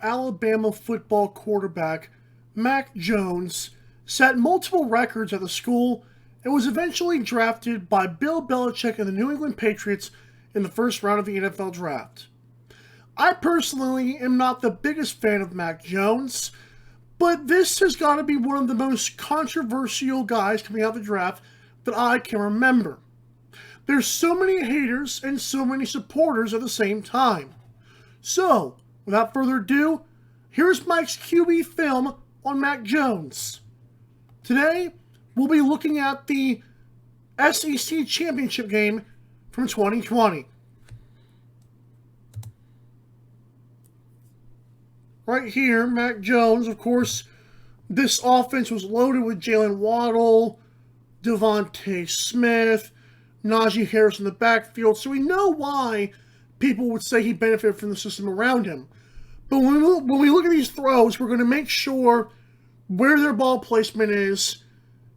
Alabama football quarterback, Mac Jones, set multiple records at the school and was eventually drafted by Bill Belichick and the New England Patriots in the first round of the NFL draft. I personally am not the biggest fan of Mac Jones, but this has got to be one of the most controversial guys coming out of the draft that I can remember. There's so many haters and so many supporters at the same time. So, without further ado, here's Mike's QB film on Mac Jones. Today, we'll be looking at the SEC Championship game from 2020. Right here, Mac Jones, of course, this offense was loaded with Jalen Waddle, Devontae Smith, Najee Harris in the backfield, so we know why people would say he benefited from the system around him. But when we look at these throws, we're going to make sure where their ball placement is,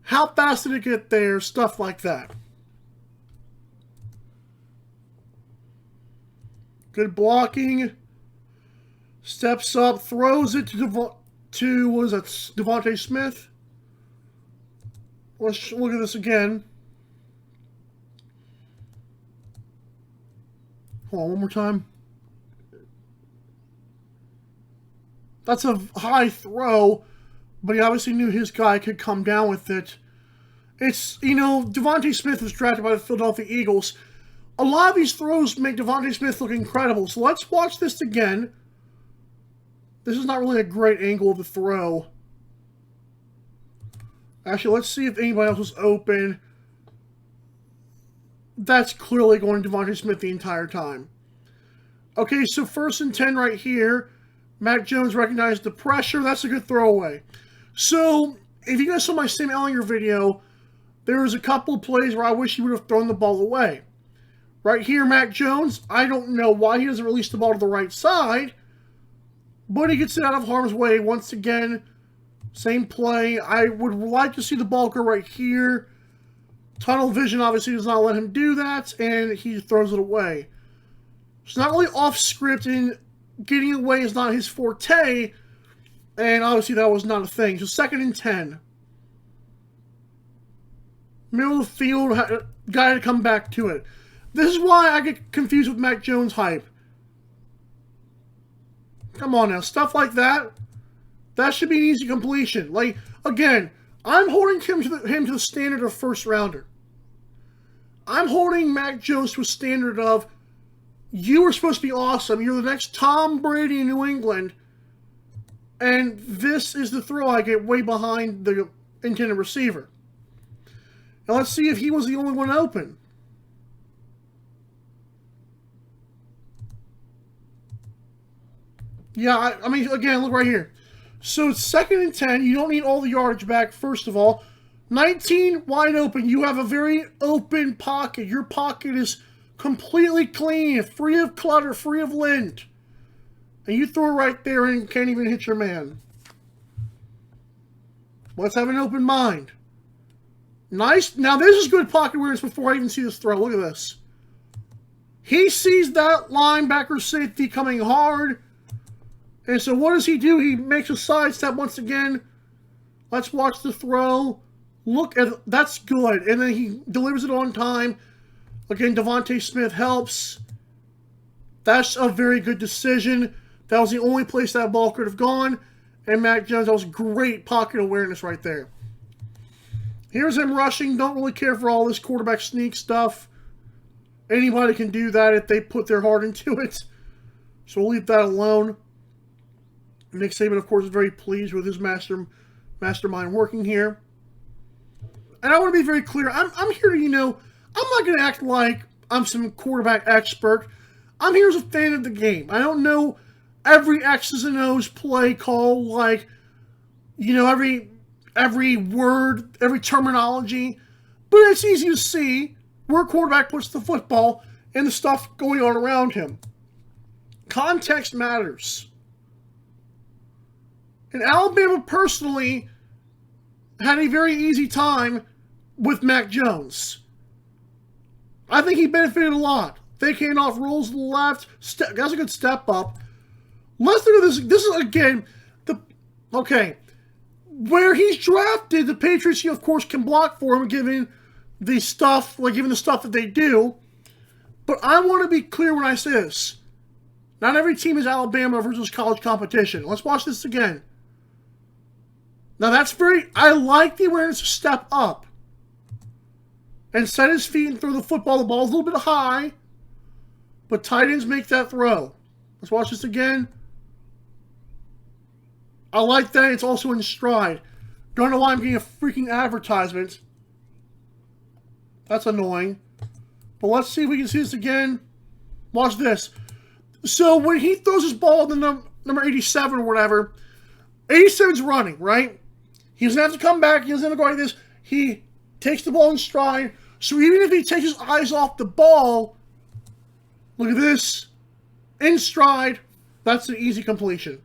how fast did it get there, stuff like that. Good blocking. Steps up, throws it to Devontae Smith. Let's look at this again. Hold on, one more time. That's a high throw, but he obviously knew his guy could come down with it. It's, Devontae Smith was drafted by the Philadelphia Eagles. A lot of these throws make Devontae Smith look incredible, so let's watch this again. This is not really a great angle of the throw. Actually, let's see if anybody else was open. That's clearly going to Devontae Smith the entire time. Okay, so 1st and 10 right here. Mac Jones recognized the pressure. That's a good throwaway. So, if you guys saw my Sam Ellinger video, there was a couple plays where I wish he would have thrown the ball away. Right here, Mac Jones, I don't know why he doesn't release the ball to the right side, but he gets it out of harm's way once again. Same play. I would like to see the ball go right here. Tunnel vision obviously does not let him do that, and he throws it away. It's not really off script, and getting away is not his forte, and obviously that was not a thing. So 2nd and 10. Middle of the field, guy to come back to it. This is why I get confused with Mac Jones hype. Come on now, stuff like that, that should be an easy completion. Like, again, I'm holding him to the standard of first rounder. I'm holding Mac Jones to a standard of, you were supposed to be awesome. You're the next Tom Brady in New England. And this is the throw I get way behind the intended receiver. Now let's see if he was the only one open. Yeah, I mean, again, look right here. So it's 2nd and 10. You don't need all the yardage back, first of all. 19, wide open. You have a very open pocket. Your pocket is completely clean, free of clutter, free of lint. And you throw it right there and can't even hit your man. Let's have an open mind. Nice. Now, this is good pocket awareness before I even see this throw. Look at this. He sees that linebacker safety coming hard. And so what does he do? He makes a sidestep once again. Let's watch the throw. Look at, that's good. And then he delivers it on time. Again, Devontae Smith helps. That's a very good decision. That was the only place that ball could have gone. And Mac Jones, that was great pocket awareness right there. Here's him rushing. Don't really care for all this quarterback sneak stuff. Anybody can do that if they put their heart into it. So we'll leave that alone. Nick Saban, of course, is very pleased with his mastermind working here. And I want to be very clear. I'm here to, I'm not going to act like I'm some quarterback expert. I'm here as a fan of the game. I don't know every X's and O's play call, like, every word, every terminology. But it's easy to see where a quarterback puts the football and the stuff going on around him. Context matters. And Alabama personally had a very easy time with Mac Jones. I think he benefited a lot. Faking off rolls to the left. That's a good step up. Let's look at this. This is, again, okay. Where he's drafted, the Patriots, of course, can block for him, given the stuff that they do. But I want to be clear when I say this. Not every team is Alabama versus college competition. Let's watch this again. Now I like the awareness to step up and set his feet and throw the football. The ball's a little bit high, but tight ends make that throw. Let's watch this again. I like that. It's also in stride. Don't know why I'm getting a freaking advertisement. That's annoying. But let's see if we can see this again. Watch this. So when he throws his ball to number 87 or whatever, 87's running, right? He doesn't have to come back. He doesn't have to go like this. He takes the ball in stride. So even if he takes his eyes off the ball, look at this. In stride, that's an easy completion.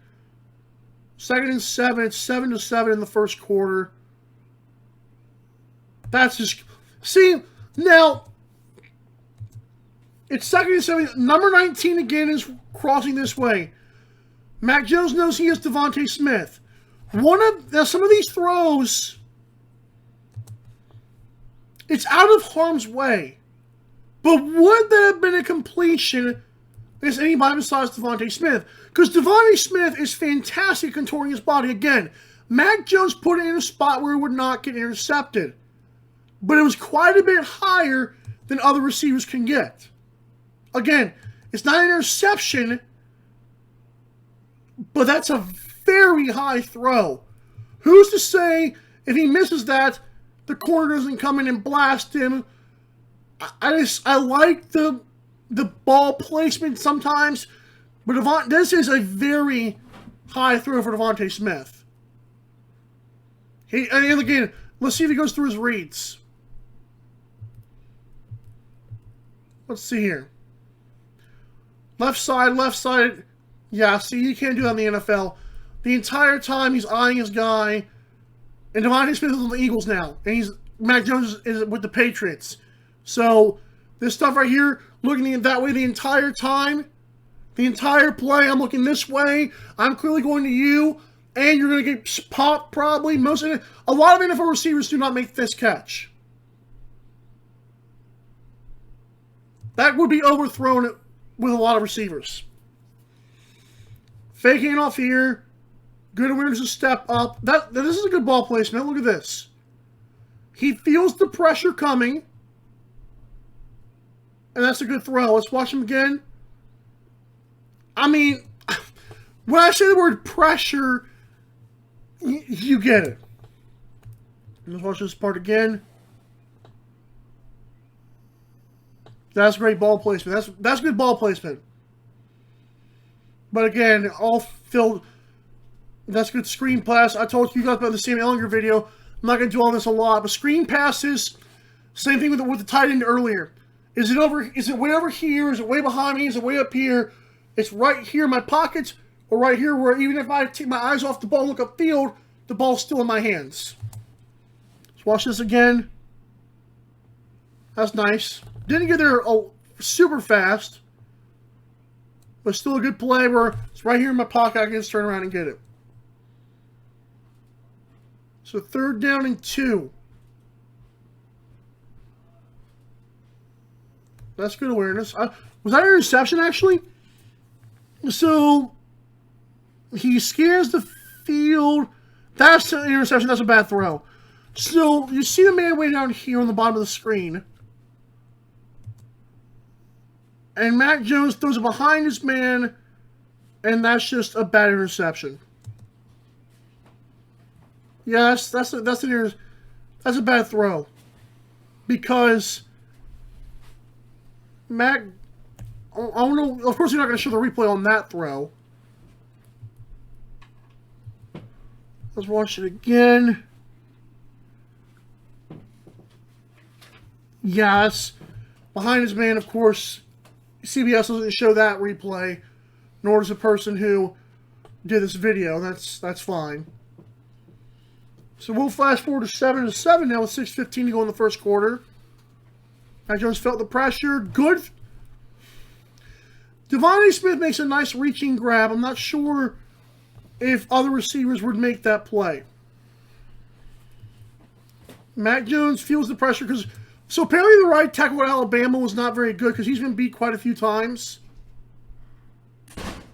2nd and 7. It's 7-7 in the first quarter. That's just... See, now... It's 2nd and 7. Number 19 again is crossing this way. Mac Jones knows he has Devontae Smith. Some of these throws, it's out of harm's way. But would that have been a completion against anybody besides Devontae Smith? Because Devontae Smith is fantastic contouring his body. Again, Mac Jones put it in a spot where it would not get intercepted. But it was quite a bit higher than other receivers can get. Again, it's not an interception, but that's a very high throw. Who's to say if he misses that, the corner doesn't come in and blast him? I like the ball placement sometimes, but this is a very high throw for Devontae Smith. And again, let's see if he goes through his reads. Let's see here. Left side. Yeah, see, you can't do that in the NFL. The entire time he's eyeing his guy. And Devontae Smith is on the Eagles now. And Mac Jones is with the Patriots. So, this stuff right here, looking that way the entire time. The entire play, I'm looking this way. I'm clearly going to you. And you're going to get popped probably. A lot of NFL receivers do not make this catch. That would be overthrown with a lot of receivers. Faking off here. Good awareness to step up. This is a good ball placement. Look at this. He feels the pressure coming. And that's a good throw. Let's watch him again. I mean, when I say the word pressure, you get it. Let's watch this part again. That's great ball placement. That's good ball placement. But again, all filled. That's good screen pass. I told you guys about the Sam Ellinger video. I'm not going to do all this a lot, but screen passes. Same thing with the tight end earlier. Is it way over here? Is it way behind me? Is it way up here? It's right here in my pockets, or right here where even if I take my eyes off the ball and look upfield, the ball's still in my hands. Let's watch this again. That's nice. Didn't get there super fast, but still a good play where it's right here in my pocket. I can just turn around and get it. So 3rd down and 2. That's good awareness. Was that an interception, actually? So he scans the field. That's an interception. That's a bad throw. So you see the man way down here on the bottom of the screen. And Mac Jones throws it behind his man, and that's just a bad interception. Yes, that's a bad throw. Because Mac, I don't know, of course you're not going to show the replay on that throw. Let's watch it again. Yes, behind his man, of course. CBS doesn't show that replay, nor does the person who did this video. That's fine. So we'll flash forward to 7-7 now with 6:15 to go in the first quarter. Mac Jones felt the pressure. Good. Devontae Smith makes a nice reaching grab. I'm not sure if other receivers would make that play. Mac Jones feels the pressure because... So apparently the right tackle at Alabama was not very good because he's been beat quite a few times.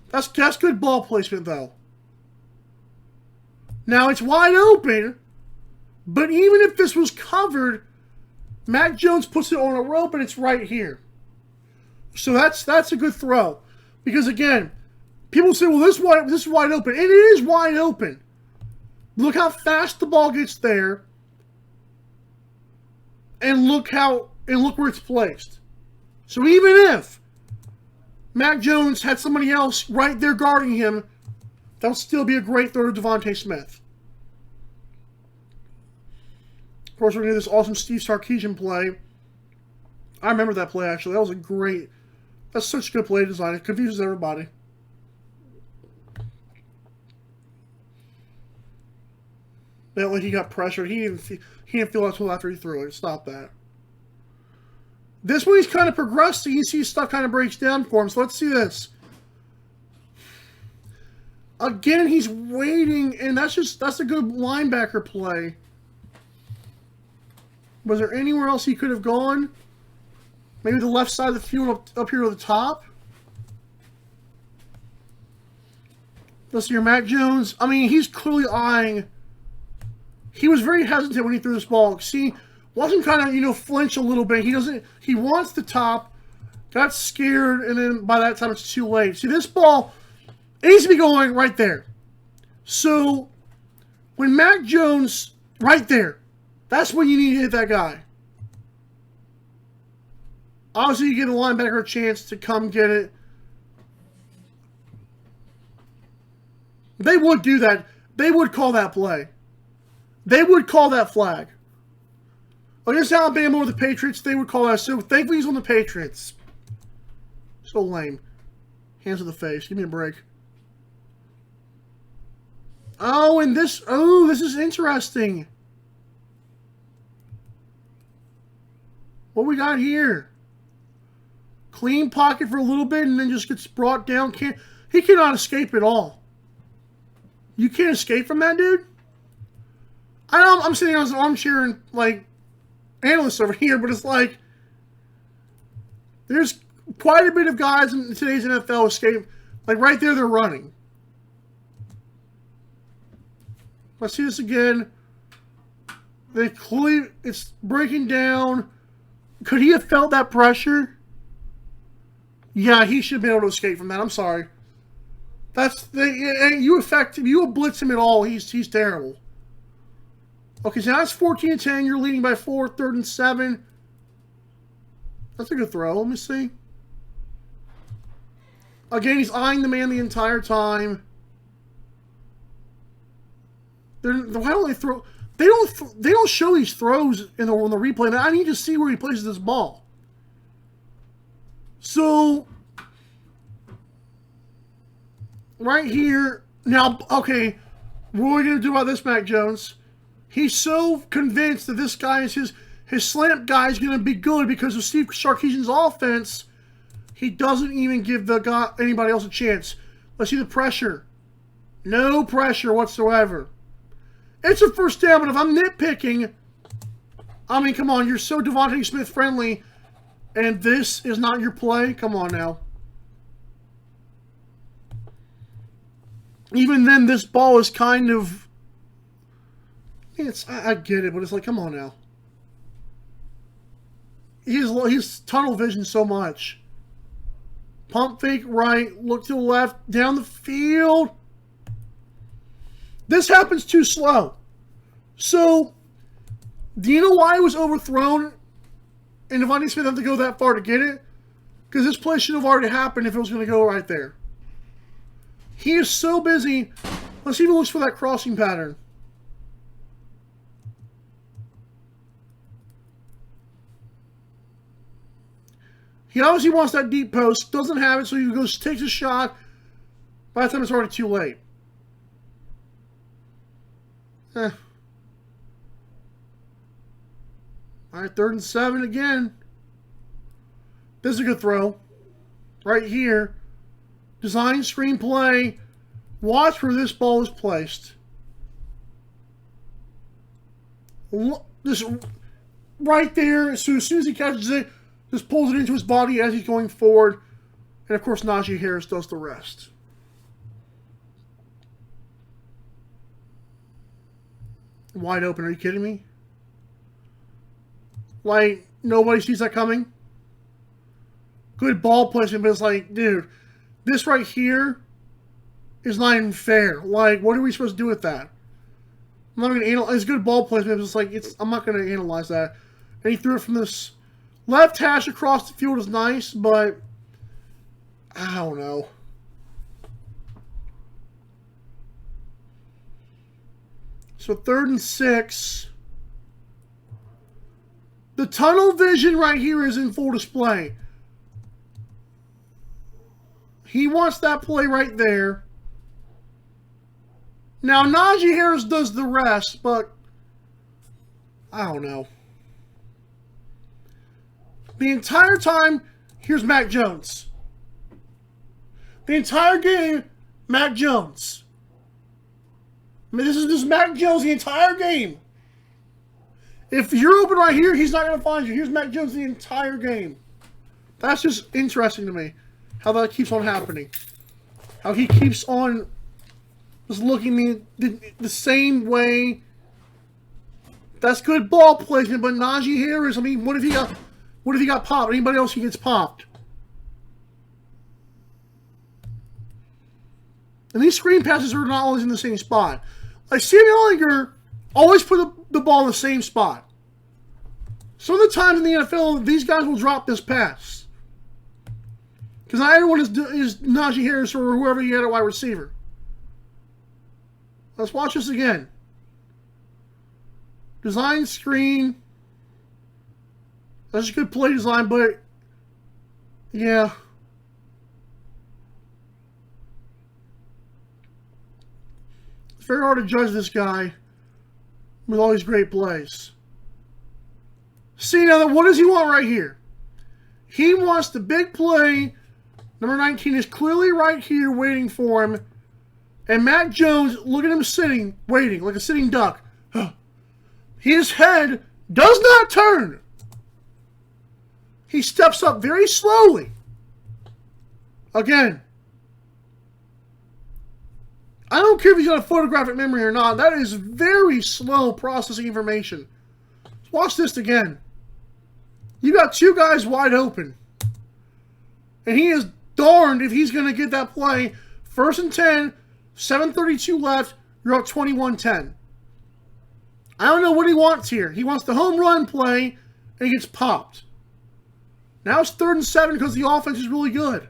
That's good ball placement, though. Now, it's wide open, but even if this was covered, Mac Jones puts it on a rope and it's right here. So that's a good throw. Because, again, people say, well, this is wide open. It is wide open. Look how fast the ball gets there. And look where it's placed. So even if Mac Jones had somebody else right there guarding him, that would still be a great throw to Devontae Smith. Of course, we're going to do this awesome Steve Sarkisian play. I remember that play, actually. That was a great... That's such good play design. It confuses everybody. Bentley, he got pressured. He didn't feel that until after he threw it. Stop that. This one, he's kind of progressing. You see stuff kind of breaks down for him. So let's see this. Again, he's waiting, and that's a good linebacker play. Was there anywhere else he could have gone? Maybe the left side of the field up here to the top? Let's see here, Mac Jones. I mean, he's clearly eyeing... He was very hesitant when he threw this ball. See, wasn't kind of, flinch a little bit. He wants the top, got scared, and then by that time it's too late. See, this ball, it needs to be going right there. So, when Mac Jones, right there, that's when you need to hit that guy. Obviously, you give the linebacker a chance to come get it. They would do that. They would call that play. They would call that flag. Against Alabama or the Patriots, they would call that. So thankfully he's on the Patriots. So lame. Hands to the face. Give me a break. Oh, and this... Oh, this is interesting. What we got here? Clean pocket for a little bit and then just gets brought down. He cannot escape at all. You can't escape from that, dude? I know I'm sitting on an armchair and, analyst over here, but it's like, there's quite a bit of guys in today's NFL escape. Right there, they're running. Let's see this again. It's breaking down. Could he have felt that pressure? Yeah, he should be able to escape from that. I'm sorry. You blitz him at all, he's terrible. Okay, so now it's 14-10. You're leading by 4, 3rd and 7. That's a good throw. Let me see. Again, he's eyeing the man the entire time. Why don't they throw? They don't show these throws on the replay. Now, I need to see where he places this ball. So, right here. Now, okay, what are we going to do about this, Mac Jones? He's so convinced that this guy is his slant guy is going to be good because of Steve Sarkisian's offense. He doesn't even give anybody else a chance. Let's see the pressure. No pressure whatsoever. It's a first down, but if I'm nitpicking, I mean, come on, you're so Devontae Smith friendly, and this is not your play? Come on now. Even then, this ball is kind of... I get it, but it's like, come on now. He's tunnel vision so much. Pump fake right, look to the left, down the field. This happens too slow. So, do you know why it was overthrown and Devontae Smith had to go that far to get it? Because this play should have already happened if it was going to go right there. He is so busy. Let's see if he looks for that crossing pattern. He obviously wants that deep post, doesn't have it, so he goes, takes a shot. By the time it's already too late. All right, 3rd and 7 again. This is a good throw. Right here. Design screenplay. Watch where this ball is placed. This right there. So as soon as he catches it, just pulls it into his body as he's going forward. And of course, Najee Harris does the rest. Wide open. Are you kidding me? Like, nobody sees that coming? Good ball placement, but it's like, dude, this right here is not even fair. Like, what are we supposed to do with that? I'm not going to analyze. It's good ball placement, but it's like, I'm not going to analyze that. And he threw it from this left hash across the field is nice, but I don't know. So 3rd and 6. The tunnel vision right here is in full display. He wants that play right there. Now, Najee Harris does the rest, but I don't know. The entire time, here's Mac Jones. The entire game, Mac Jones. I mean, this is just Mac Jones the entire game. If you're open right here, he's not going to find you. Here's Mac Jones the entire game. That's just interesting to me. How that keeps on happening. How he keeps on just looking me the same way. That's good ball placement, but Najee Harris, I mean, what if he got popped? Anybody else he gets popped? And these screen passes are not always in the same spot. Like Samuel Ellinger always put the ball in the same spot. Some of the times in the NFL, these guys will drop this pass. Because not everyone is Najee Harris or whoever you had at wide receiver. Let's watch this again. Design screen. That's a good play design, but yeah. It's very hard to judge this guy with all these great plays. See, now, what does he want right here? He wants the big play. Number 19 is clearly right here waiting for him. And Mac Jones, look at him sitting, waiting, like a sitting duck. His head does not turn. He steps up very slowly. Again. I don't care if he's got a photographic memory or not. That is very slow processing information. Let's watch this again. You got two guys wide open. And he is darned if he's going to get that play. 1st and 10, 7:32 left. You're up 21-10. I don't know what he wants here. He wants the home run play, and he gets popped. Now it's 3rd and 7 because the offense is really good.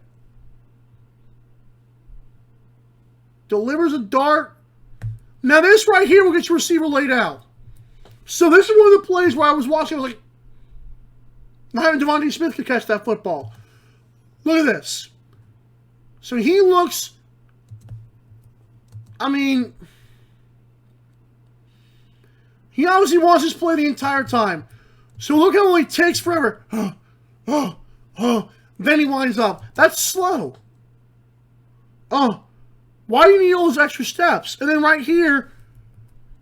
Delivers a dart. Now this right here will get your receiver laid out. So this is one of the plays where I was watching. I was like, not having Devontae Smith could catch that football. Look at this. So he looks, I mean, he obviously wants his play the entire time. So look how long it takes forever. Then he winds up. That's slow. Why do you need all those extra steps? And then right here,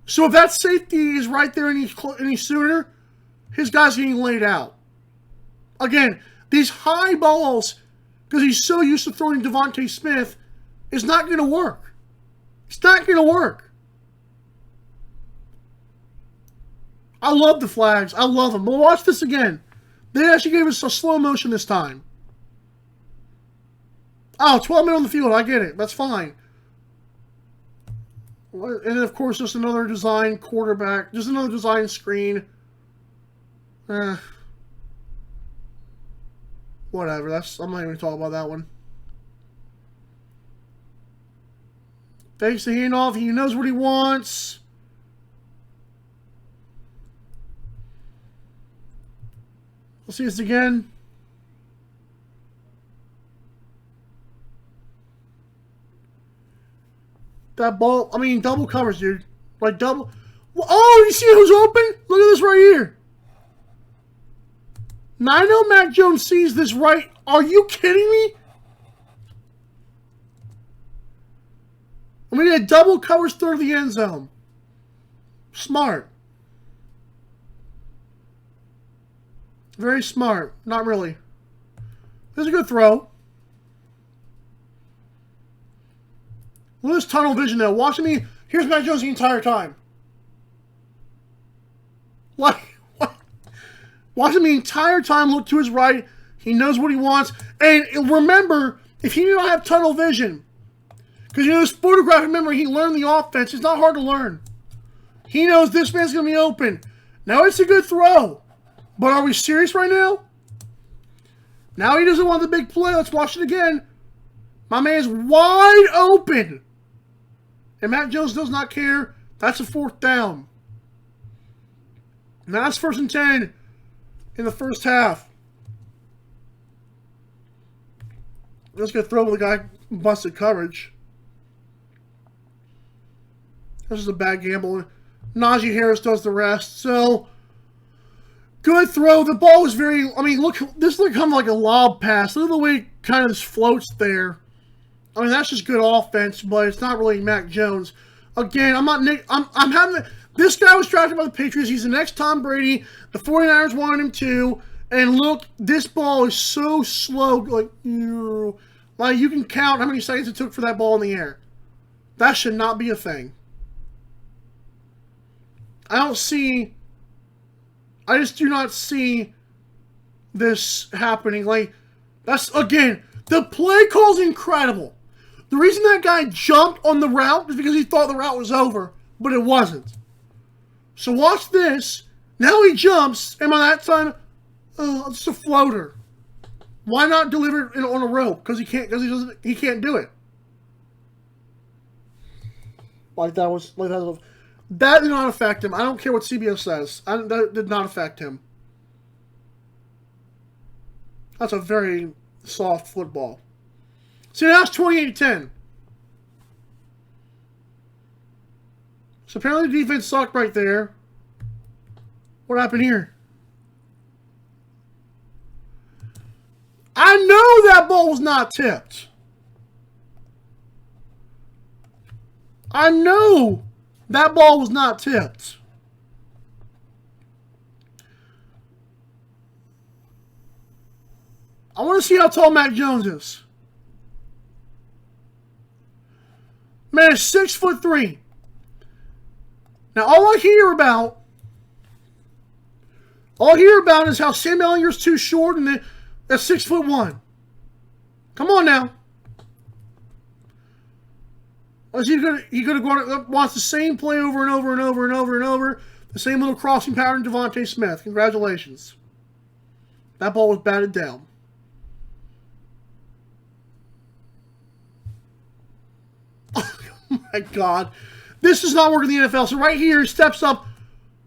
so if that safety is right there any sooner, his guy's getting laid out. Again, these high balls, because he's so used to throwing Devontae Smith, is not going to work. It's not going to work. I love the flags. I love them. But watch this again. They actually gave us a slow motion this time. Oh, 12 men on the field. I get it. That's fine. And then, of course, just another design quarterback. Just another design screen. Whatever. I'm not even going to talk about that one. Fakes the handoff. He knows what he wants. We'll see this again. That ball, I mean, double covers, dude. Like double. Oh, you see who's open? Look at this right here. Now I know Mac Jones sees this right. Are you kidding me? And we need a double coverage third of the end zone. Smart. Very smart. Not really. This is a good throw. Look at this tunnel vision though. Watching me. Here's Mac Jones the entire time. Like, what? Watching me the entire time look to his right. He knows what he wants. And remember, if he did not have tunnel vision, because this photographic memory, he learned the offense. It's not hard to learn. He knows this man's going to be open. Now it's a good throw. But are we serious right now? Now he doesn't want the big play. Let's watch it again. My man's wide open. And Mac Jones does not care. That's a 4th down. Now it's 1st and 10 in the first half. Let's get throw with the guy who busted coverage. This is a bad gamble. Najee Harris does the rest. So, good throw. The ball was very... I mean, look. This looked kind of like a lob pass. Look at the way it kind of just floats there. I mean, that's just good offense, but it's not really Mac Jones. Again, I'm not... I'm having... This guy was drafted by the Patriots. He's the next Tom Brady. The 49ers wanted him too. And look, this ball is so slow. Like you can count how many seconds it took for that ball in the air. That should not be a thing. I just do not see this happening. Like, that's, again, the play call's incredible. The reason that guy jumped on the route is because he thought the route was over, but it wasn't. So watch this. Now he jumps, and by that time, it's a floater. Why not deliver it on a rope? Because he can't. Because he can't do it. That did not affect him. I don't care what CBS says. That did not affect him. That's a very soft football. See, now it's 28-10. So apparently the defense sucked right there. What happened here? I know that ball was not tipped. I know that ball was not tipped. I want to see how tall Mac Jones is. Man is 6'3". Now all I hear about is how Sam Ellinger's too short and that's 6'1". Come on now. He could have gone, wants the same play over and over and over and over and over. The same little crossing pattern, Devontae Smith. Congratulations. That ball was batted down. Oh my God. This does not work in the NFL. So right here, he steps up.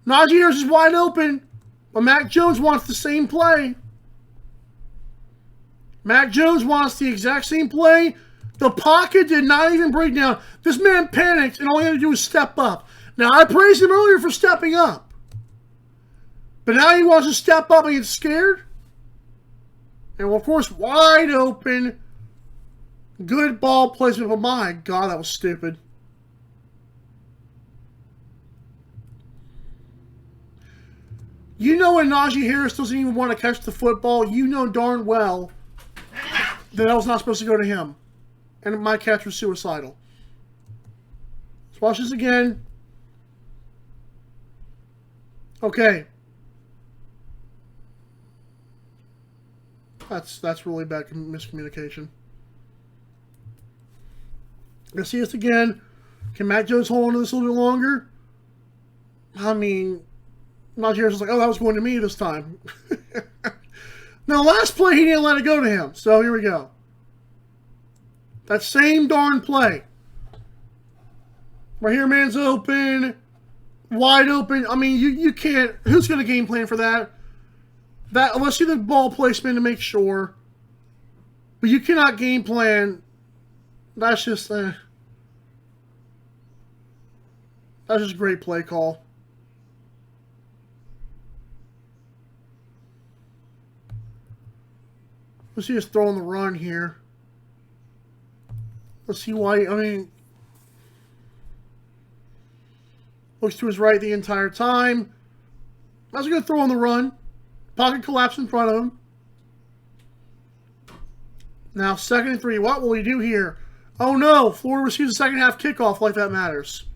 Najee Harris is wide open. But Mac Jones wants the same play. Mac Jones wants the exact same play. The pocket did not even break down. This man panicked, and all he had to do was step up. Now, I praised him earlier for stepping up. But now he wants to step up and get scared. And, well, of course, wide open. Good ball placement. But, my God, that was stupid. You know when Najee Harris doesn't even want to catch the football, you know darn well that was not supposed to go to him. And my catch was suicidal. Let's watch this again. Okay. That's really bad miscommunication. Let's see this again. Can Mac Jones hold on to this a little bit longer? I mean, Najee Harris was like, oh, that was going to me this time. Now, last play, he didn't let it go to him. So, here we go. That same darn play. Right here, man's open. Wide open. I mean, you can't. Who's going to game plan for that? Let's see the ball placement to make sure. But you cannot game plan. That's just a great play call. Let's see us throwing the run here. Let's see why. I mean, Looks to his right the entire time. That's a good throw on the run. Pocket collapse in front of him. Now, 2nd and 3. What will he do here? Oh no! Florida receives a second half kickoff like that matters.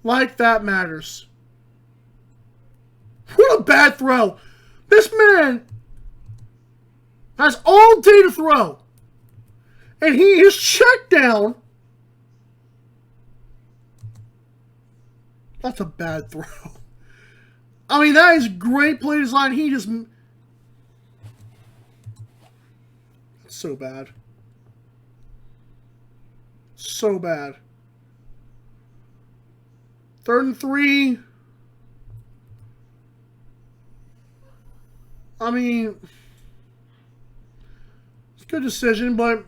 Like that matters. What a bad throw! This man has all day to throw. And he is checked down. That's a bad throw. I mean, that is great play design. He just... So bad. So bad. 3rd and 3. I mean... It's a good decision, but...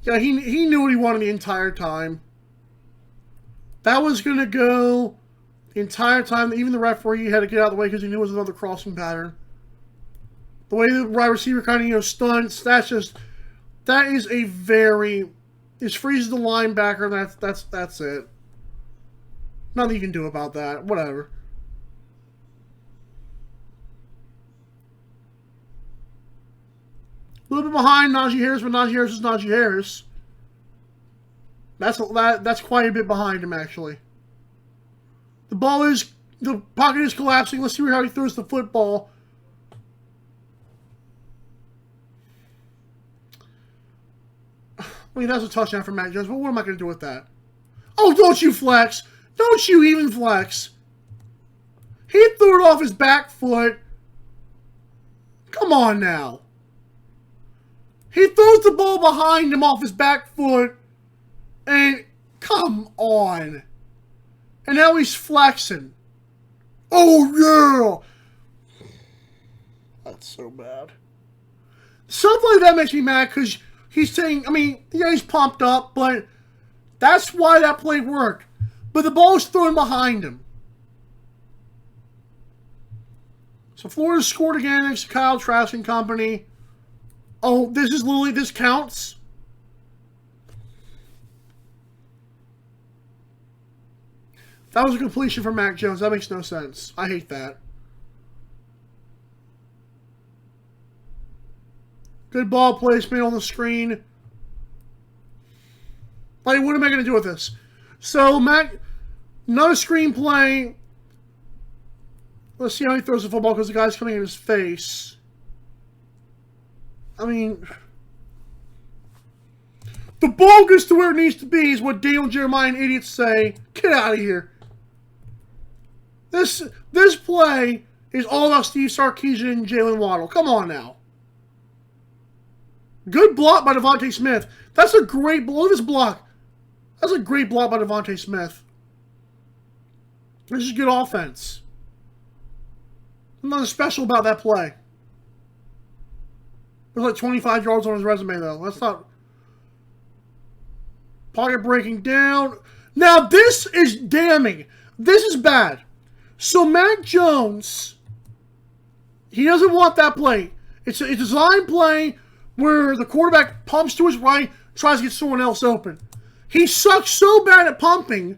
Yeah, he knew what he wanted the entire time. That was going to go the entire time. Even the referee had to get out of the way because he knew it was another crossing pattern. The way the wide receiver kind of, stunts, that is a very... It freezes the linebacker, that's it. Nothing you can do about that. Whatever. A little bit behind Najee Harris, but Najee Harris is Najee Harris. That's quite a bit behind him, actually. The pocket is collapsing. Let's see how he throws the football. I mean, that's a touchdown for Mac Jones, but what am I going to do with that? Oh, don't you flex. Don't you even flex. He threw it off his back foot. Come on now. He throws the ball behind him off his back foot. And, come on. And now he's flexing. Oh, yeah. That's so bad. Something like that makes me mad because he's saying, I mean, yeah, he's pumped up, but that's why that play worked. But the ball's thrown behind him. So Florida scored again against Kyle Trask and company. Oh, this counts? That was a completion for Mac Jones. That makes no sense. I hate that. Good ball placement on the screen. Like, what am I going to do with this? So, Mac, another screenplay. Let's see how he throws the football because the guy's coming in his face. I mean, the ball gets to where it needs to be is what Daniel Jeremiah and idiots say. Get out of here. This play is all about Steve Sarkisian and Jalen Waddle. Come on now. Good block by Devontae Smith. That's a great block. Look at this block. That's a great block by Devontae Smith. This is good offense. Nothing special about that play. There's like 25 yards on his resume, though. That's not... Pocket breaking down. Now, this is damning. This is bad. So, Mac Jones, he doesn't want that play. It's a design play where the quarterback pumps to his right, tries to get someone else open. He sucks so bad at pumping.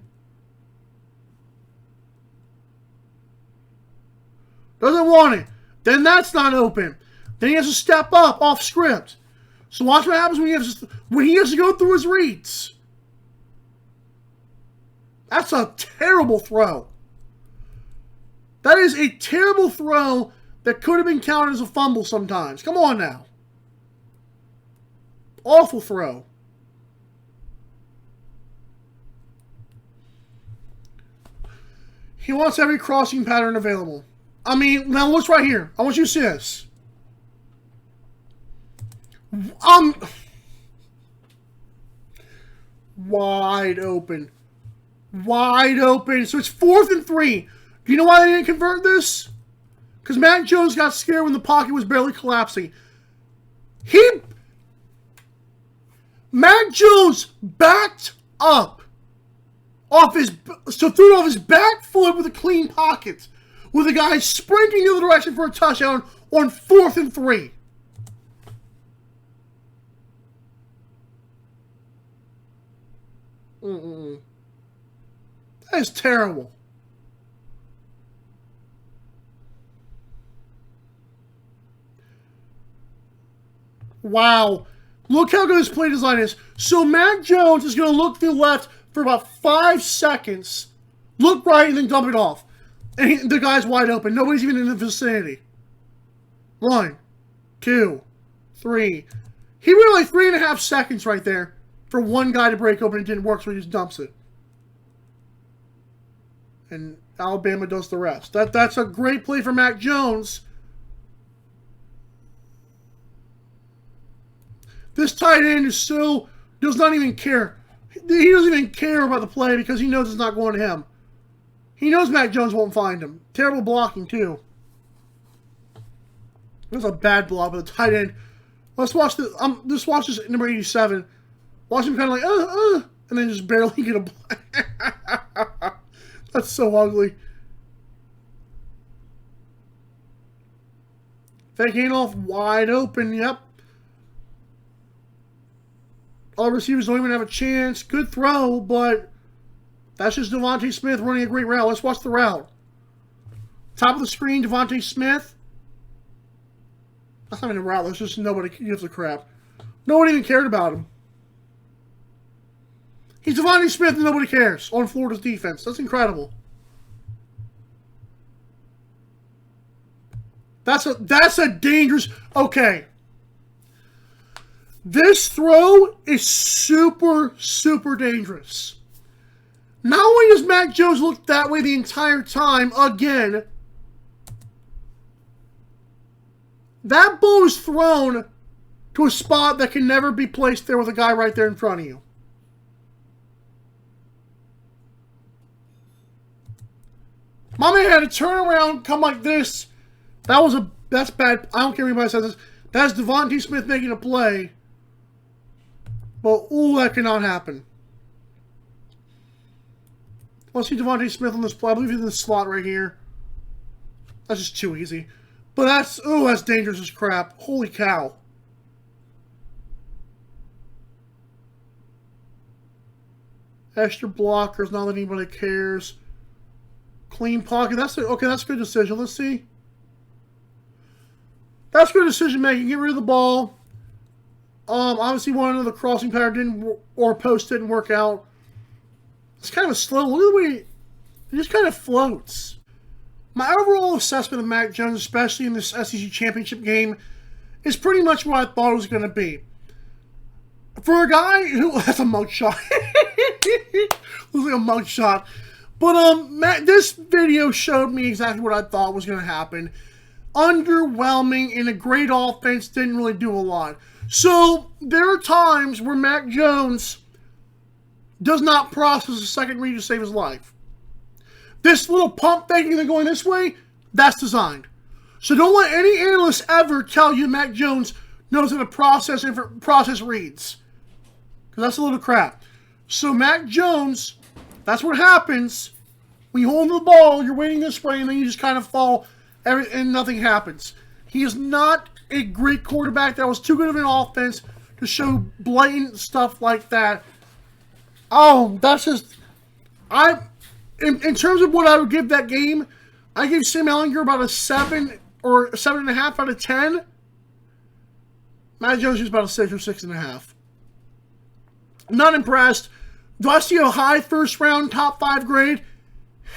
Doesn't want it. Then that's not open. Then he has to step up off script. So watch what happens when he has to go through his reads. That's a terrible throw. That is a terrible throw that could have been counted as a fumble sometimes. Come on now. Awful throw. He wants every crossing pattern available. I mean, now look right here. I want you to see this. Wide open. Wide open. So it's 4th and 3. Do you know why they didn't convert this? Because Mac Jones got scared when the pocket was barely collapsing. Mac Jones backed up off his, so threw it off his back foot with a clean pocket, with a guy sprinting the other direction for a touchdown on 4th and 3. That is terrible. Wow. Look how good this play design is. So Mac Jones is going to look to the left for about 5 seconds, look right, and then dump it off. And the guy's wide open. Nobody's even in the vicinity. 1, 2, 3. He went like 3.5 seconds right there for one guy to break open. It didn't work, so he just dumps it. And Alabama does the rest. That's a great play for Mac Jones. This tight end is so does not even care. He doesn't even care about the play because he knows it's not going to him. He knows Mac Jones won't find him. Terrible blocking, too. There's a bad block with the tight end. Let's watch this. Watch this number 87. Watch him kind of like, and then just barely get a block. That's so ugly. Fake handoff wide open. Yep. All receivers don't even have a chance. Good throw, but that's just Devontae Smith running a great route. Let's watch the route. Top of the screen, Devontae Smith. That's not even a route. That's just nobody gives a crap. Nobody even cared about him. He's Devontae Smith and nobody cares on Florida's defense. That's incredible. That's a dangerous... Okay. This throw is super, super dangerous. Not only does Mac Jones look that way the entire time, again, that ball is thrown to a spot that can never be placed there with a guy right there in front of you. My man had to turn around, come like this. That's bad. I don't care if anybody says this. That's Devontae Smith making a play. But, ooh, that cannot happen. Let's see Devontae Smith on this play. I believe he's in the slot right here. That's just too easy. But that's dangerous as crap. Holy cow. Extra blockers, not that anybody cares. Clean pocket. That's a good decision. Let's see. That's good decision making. Get rid of the ball. Obviously one of the crossing pattern post didn't work out. It's kind of slow. Look at the way it just kind of floats. My overall assessment of Mac Jones, especially in this SEC championship game, is pretty much what I thought it was going to be. For a guy who... That's a mug shot. Looks like a mug shot. But this video showed me exactly what I thought was going to happen. Underwhelming, and a great offense didn't really do a lot. So, there are times where Mac Jones does not process a second read to save his life. This little pump faking and going this way, that's designed. So don't let any analyst ever tell you Mac Jones knows how to process reads. Because that's a little crap. So Mac Jones, that's what happens. When you hold the ball, you're waiting this way, and then you just kind of fall, and nothing happens. He is not a great quarterback. That was too good of an offense to show blatant stuff like that. Oh, that's just... In terms of what I would give that game, I gave Sam Ehlinger about a 7 or a 7.5 out of 10. Mac Jones is about a 6 or 6.5. I'm not impressed. Do I see a high first round, top 5 grade?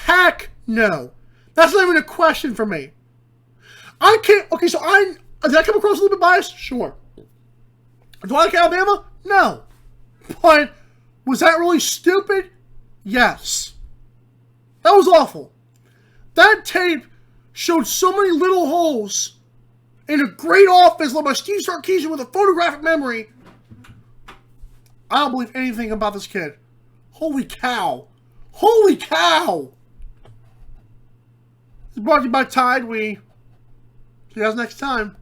Heck no. That's not even a question for me. I can't... Okay, so did I come across a little bit biased? Sure. Do I like Alabama? No. But was that really stupid? Yes. That was awful. That tape showed so many little holes in a great offense led by Steve Sarkisian with a photographic memory. I don't believe anything about this kid. Holy cow. Holy cow. It's brought to you by Tide. See you guys next time.